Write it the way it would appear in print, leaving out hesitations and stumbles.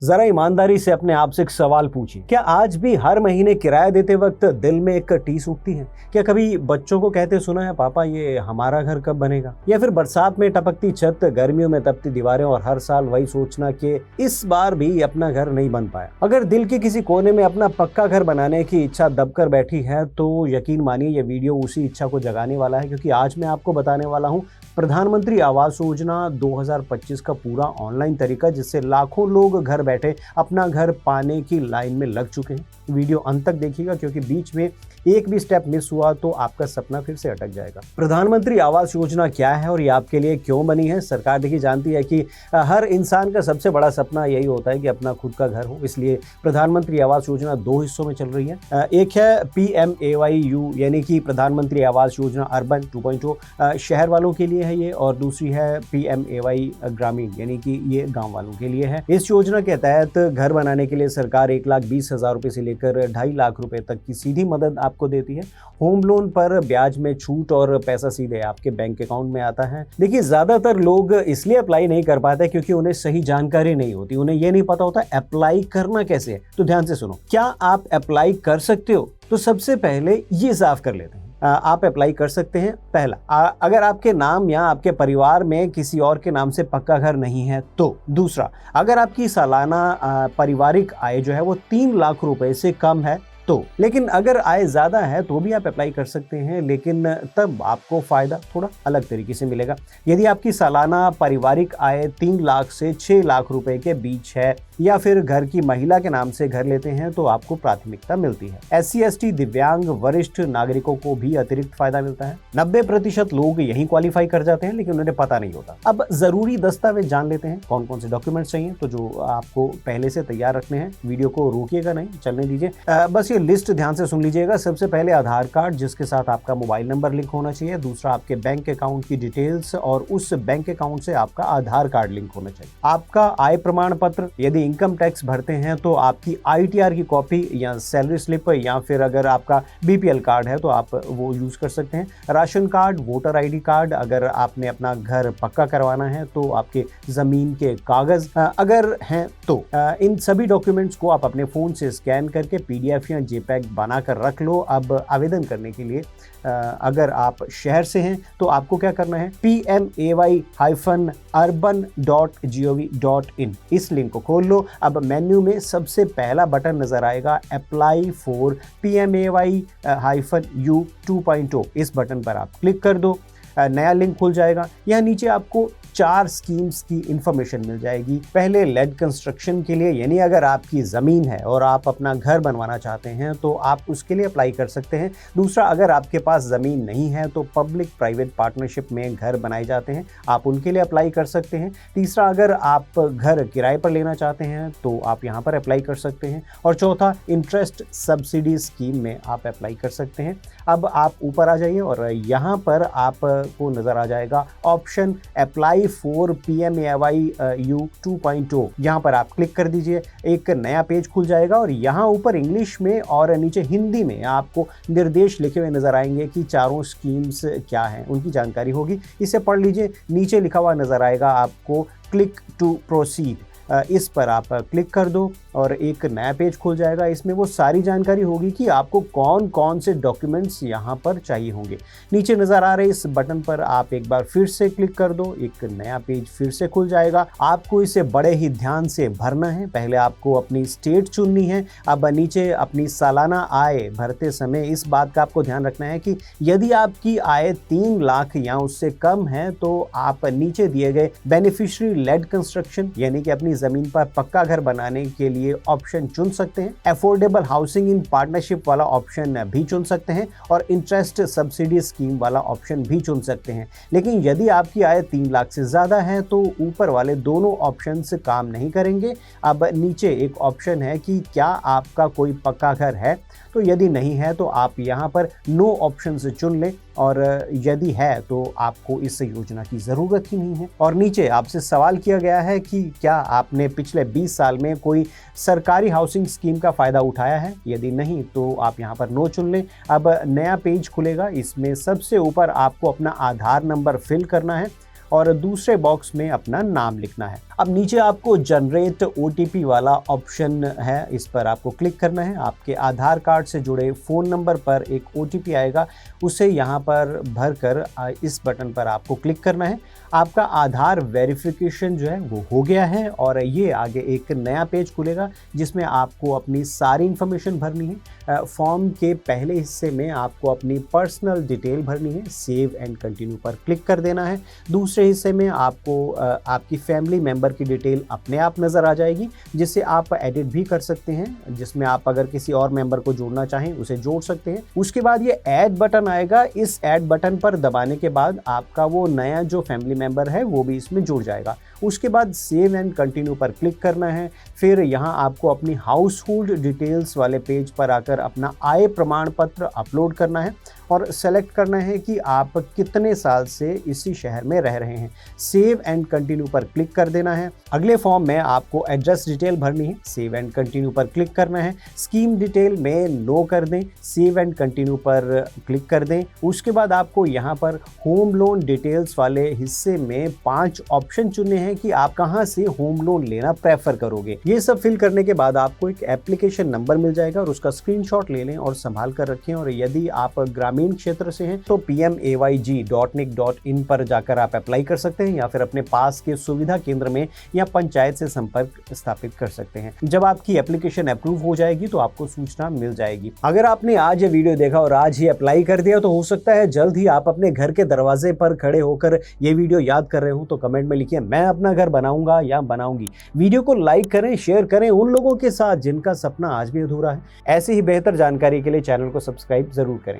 जरा ईमानदारी से अपने आप से एक सवाल पूछिए, क्या आज भी हर महीने किराया देते वक्त दिल में एक टीस उठती है? क्या कभी बच्चों को कहते सुना है, पापा ये हमारा घर कब बनेगा? या फिर बरसात में टपकती छत, गर्मियों में तपती दीवारें और हर साल वही सोचना कि इस बार भी अपना घर नहीं बन पाया। अगर दिल के किसी कोने में अपना पक्का घर बनाने की इच्छा दबकर बैठी है तो यकीन मानिए ये वीडियो उसी इच्छा को जगाने वाला है, क्योंकि आज मैं आपको बताने वाला हूँ प्रधानमंत्री आवास योजना 2025 का पूरा ऑनलाइन तरीका, जिससे लाखों लोग घर बैठे अपना घर पाने की लाइन में लग चुके हैं। वीडियो अंत तक देखिएगा, क्योंकि बीच में एक भी स्टेप मिस हुआ तो आपका सपना फिर से अटक जाएगा। प्रधानमंत्री आवास योजना क्या है और ये आपके लिए क्यों बनी है? सरकार देखिए जानती है कि हर इंसान का सबसे बड़ा सपना यही होता है कि अपना खुद का घर हो, इसलिए प्रधानमंत्री आवास योजना दो हिस्सों में चल रही है। एक है PMAYU यानी कि प्रधानमंत्री आवास योजना अर्बन 2.0, शहर वालों के लिए है ये, और दूसरी है PMAY ग्रामीण यानी कि ये गाँव वालों के लिए है। इस योजना के तहत घर बनाने के लिए सरकार 1,20,000 रुपए से लेकर 2.5 लाख रुपए तक की सीधी मदद आपको देती है। होम लोन पर ब्याज में छूट और पैसा सीधे आपके बैंक अकाउंट में आता है। देखिए ज्यादातर लोग इसलिए अप्लाई नहीं कर पाते क्योंकि उन्हें सही जानकारी नहीं होती, उन्हें ये नहीं पता होता अप्लाई करना कैसे है। तो ध्यान से सुनो, क्या आप अप्लाई कर सकते हो? तो सबसे पहले ये साफ कर लेते हैं, आप अप्लाई कर सकते हैं। पहला, अगर आपके नाम या आपके परिवार में किसी और के नाम से पक्का घर नहीं है तो। दूसरा, अगर आपकी सालाना पारिवारिक आय जो है वो 3 लाख रुपए से कम है तो। लेकिन अगर आय ज्यादा है तो भी आप अप्लाई कर सकते हैं, लेकिन तब आपको फायदा थोड़ा अलग तरीके से मिलेगा। यदि आपकी सालाना पारिवारिक आय 3 लाख से 6 लाख रुपए के बीच है या फिर घर की महिला के नाम से घर लेते हैं तो आपको प्राथमिकता मिलती है। SC ST दिव्यांग वरिष्ठ नागरिकों को भी अतिरिक्त फायदा मिलता है। 90% लोग यही क्वालिफाई कर जाते हैं, लेकिन उन्हें पता नहीं होता। अब जरूरी दस्तावेज जान लेते हैं, कौन कौन से डॉक्यूमेंट्स चाहिए, तो जो आपको पहले से तैयार रखने हैं। वीडियो को रोकिएगा नहीं, चलने दीजिए। बस ये लिस्ट ध्यान से सुन लीजिएगा। सबसे पहले आधार कार्ड, जिसके साथ आपका मोबाइल नंबर लिंक होना चाहिए। दूसरा, आपके बैंक अकाउंट की डिटेल्स और उस बैंक अकाउंट से आपका आधार कार्ड लिंक होना चाहिए। आपका आय प्रमाण पत्र, यदि इनकम टैक्स भरते हैं तो आपकी ITR की कॉपी या सैलरी स्लिप, या फिर अगर आपका BPL कार्ड है तो आप वो यूज कर सकते हैं। Ration card, voter ID card, अगर आपने अपना घर पक्का करवाना है तो आपके जमीन के कागज अगर हैं तो। इन सभी डॉक्यूमेंट्स को आप अपने फोन से स्कैन करके PDF या JPEG बनाकर रख लो। अब आवेदन करने के लिए अगर आप शहर से हैं तो आपको क्या करना है, PMAY-urban.gov.in इस लिंक को खोल लो। अब मेन्यू में सबसे पहला बटन नजर आएगा, अप्लाई फॉर PMAY-U 2.0। इस बटन पर आप क्लिक कर दो, नया लिंक खुल जाएगा। यहाँ नीचे आपको 4 स्कीम्स की इंफॉर्मेशन मिल जाएगी। पहले लेड कंस्ट्रक्शन के लिए, यानी अगर आपकी ज़मीन है और आप अपना घर बनवाना चाहते हैं तो आप उसके लिए अप्लाई कर सकते हैं। दूसरा, अगर आपके पास ज़मीन नहीं है तो पब्लिक प्राइवेट पार्टनरशिप में घर बनाए जाते हैं, आप उनके लिए अप्लाई कर सकते हैं। तीसरा, अगर आप घर किराए पर लेना चाहते हैं तो आप यहाँ पर अप्लाई कर सकते हैं। और चौथा, इंटरेस्ट सब्सिडी स्कीम में आप अप्लाई कर सकते हैं। अब आप ऊपर आ जाइए और यहाँ पर आपको नज़र आ जाएगा ऑप्शन अप्लाई फॉर PMAY-U 2.0। यहाँ पर आप क्लिक कर दीजिए, एक नया पेज खुल जाएगा और यहाँ ऊपर इंग्लिश में और नीचे हिंदी में आपको निर्देश लिखे हुए नजर आएंगे कि चारों स्कीम्स क्या हैं, उनकी जानकारी होगी। इसे पढ़ लीजिए। नीचे लिखा हुआ नजर आएगा आपको क्लिक टू प्रोसीड, इस पर आप क्लिक कर दो और एक नया पेज खुल जाएगा। इसमें वो सारी जानकारी होगी कि आपको कौन कौन से डॉक्यूमेंट्स यहाँ पर चाहिए होंगे। नीचे नज़र आ रहे इस बटन पर आप एक बार फिर से क्लिक कर दो, एक नया पेज फिर से खुल जाएगा। आपको इसे बड़े ही ध्यान से भरना है। पहले आपको अपनी स्टेट चुननी है। अब नीचे अपनी सालाना आय भरते समय इस बात का आपको ध्यान रखना है कि यदि आपकी आय 3 लाख या उससे कम है तो आप नीचे दिए गए बेनिफिशियरी लेड कंस्ट्रक्शन यानी कि अपनी जमीन पर पक्का घर बनाने के लिए ऑप्शन चुन सकते हैं। अफोर्डेबल हाउसिंग इन पार्टनरशिप वाला ऑप्शन भी चुन सकते हैं और इंटरेस्ट सब्सिडी स्कीम वाला ऑप्शन भी चुन सकते हैं। लेकिन यदि आपकी आय 3 लाख से ज्यादा है तो ऊपर वाले दोनों ऑप्शंस काम नहीं करेंगे। अब नीचे एक ऑप्शन है कि क्या आपका कोई पक्का घर है, तो यदि नहीं है तो आप यहाँ पर नो ऑप्शन से चुन लें, और यदि है तो आपको इस योजना की ज़रूरत ही नहीं है। और नीचे आपसे सवाल किया गया है कि क्या आपने पिछले 20 साल में कोई सरकारी हाउसिंग स्कीम का फ़ायदा उठाया है। यदि नहीं तो आप यहाँ पर नो चुन लें। अब नया पेज खुलेगा, इसमें सबसे ऊपर आपको अपना आधार नंबर फिल करना है और दूसरे बॉक्स में अपना नाम लिखना है। अब नीचे आपको जनरेट OTP वाला ऑप्शन है, इस पर आपको क्लिक करना है। आपके आधार कार्ड से जुड़े फ़ोन नंबर पर एक OTP आएगा, उसे यहाँ पर भरकर इस बटन पर आपको क्लिक करना है। आपका आधार वेरिफिकेशन जो है वो हो गया है और ये आगे एक नया पेज खुलेगा जिसमें आपको अपनी सारी इंफॉर्मेशन भरनी है। फॉर्म के पहले हिस्से में आपको अपनी पर्सनल डिटेल भरनी है, सेव एंड कंटिन्यू पर क्लिक कर देना है। दूसरे हिस्से में आपको आपकी फैमिली मेंबर की डिटेल अपने आप नज़र आ जाएगी, जिससे आप एडिट भी कर सकते हैं, जिसमें आप अगर किसी और मेंबर को जोड़ना चाहें उसे जोड़ सकते हैं। उसके बाद ये ऐड बटन आएगा, इस ऐड बटन पर दबाने के बाद आपका वो नया जो फैमिली मेंबर है वो भी इसमें जुड़ जाएगा। उसके बाद सेव एंड कंटिन्यू पर क्लिक करना है। फिर यहाँ आपको अपनी हाउस होल्ड डिटेल्स वाले पेज पर आकर अपना आय प्रमाण पत्र अपलोड करना है और सेलेक्ट करना है कि आप कितने साल से इसी शहर में रह रहे हैं। सेव एंड कंटिन्यू पर क्लिक कर देना है। अगले फॉर्म में आपको एड्रेस डिटेल भरनी है, सेव एंड कंटिन्यू पर क्लिक करना है। स्कीम डिटेल में नो कर दें, सेव एंड कंटिन्यू पर क्लिक कर दें। उसके बाद आपको यहाँ पर होम लोन डिटेल्स वाले हिस्से में 5 ऑप्शन चुनने हैं कि आप कहाँ से होम लोन लेना प्रेफर करोगे। ये सब फिल करने के बाद आपको एक एप्लीकेशन नंबर मिल जाएगा और उसका स्क्रीनशॉट ले लें और संभाल कर रखें। और यदि आप ग्रामीण क्षेत्र से हैं तो pmayg.nic.in पर जाकर आप अप्लाई कर सकते हैं या फिर अपने पास के सुविधा केंद्र में या पंचायत से संपर्क स्थापित कर सकते हैं। जब आपकी एप्लीकेशन अप्रूव हो जाएगी तो आपको सूचना मिल जाएगी। अगर आपने आज ये वीडियो देखा और आज ही अप्लाई कर दिया तो हो सकता है जल्द ही आप अपने घर के दरवाजे पर खड़े होकर ये वीडियो याद कर रहे हो। तो कमेंट में लिखिए मैं अपना घर बनाऊंगा या बनाऊंगी। वीडियो को लाइक करें, शेयर करें उन लोगों के साथ जिनका सपना आज भी अधूरा है। ऐसी ही बेहतर जानकारी के लिए चैनल को सब्सक्राइब जरूर करें।